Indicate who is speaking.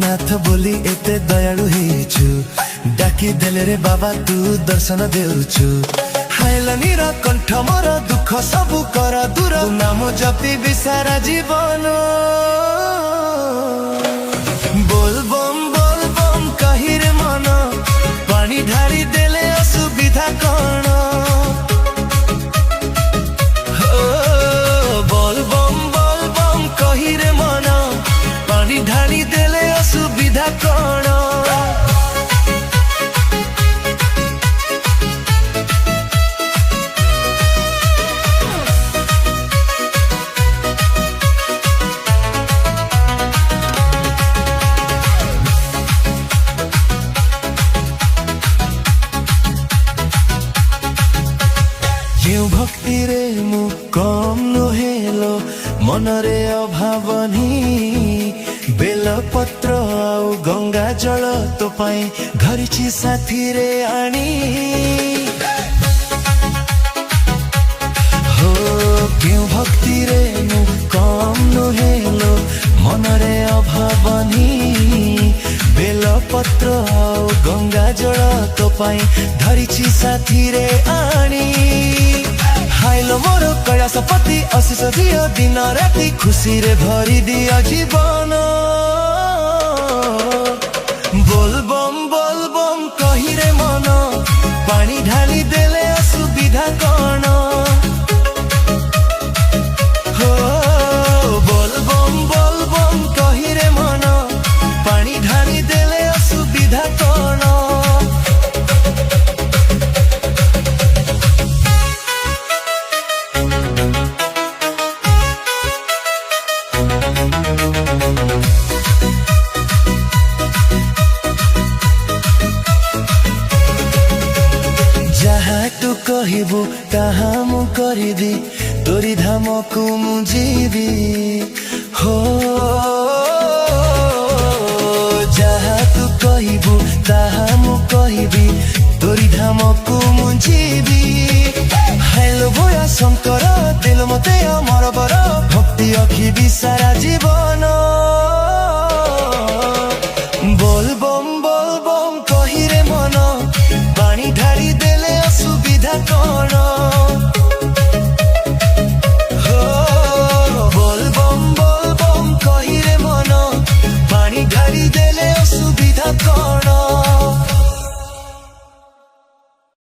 Speaker 1: नाथ बोली एते दयालु हेछु डाकी देले रे बाबा तू दर्शन देउछु हाइलानीर कंठ मोर दुख सबु कर दूर नाम जपी विसारा जीवन बोल बम कही रे मन पानी ढारी देले असुविधा कौन बोल बम कही रे मन पानी ढारी देले असुविधा कौन क्यों भक्ति रे मु कम नुहेलो मनरे अभावनी बेल पत्र आउ गंगा जल तो पाई घरिची साथी रे आनी हो क्यों भक्ति रे मु कम नुहेलो मनरे अभावनी बेल पत्र आउ गंगा जल तो पाई धरिची साथी रे आनी हाइलो मोर कैलाशपति आशीष दियो दिन राति खुशी रे भरी दियो जीवन बोल बम कही रे मन पानी ढाली देले असुविधा कौन हो बोल बम कही रे मन पानी ढाली देले असुविधा कौन जहाँ तू कहबू तहा मु करदी तोरी धाम को मु जीवी हो जहाँ तू कहबू तहा मु कहबी तोरी धाम को मु जीवी हाइलो भया शंकर दिल मते अमर बर भक्ति अखी सारा जीवन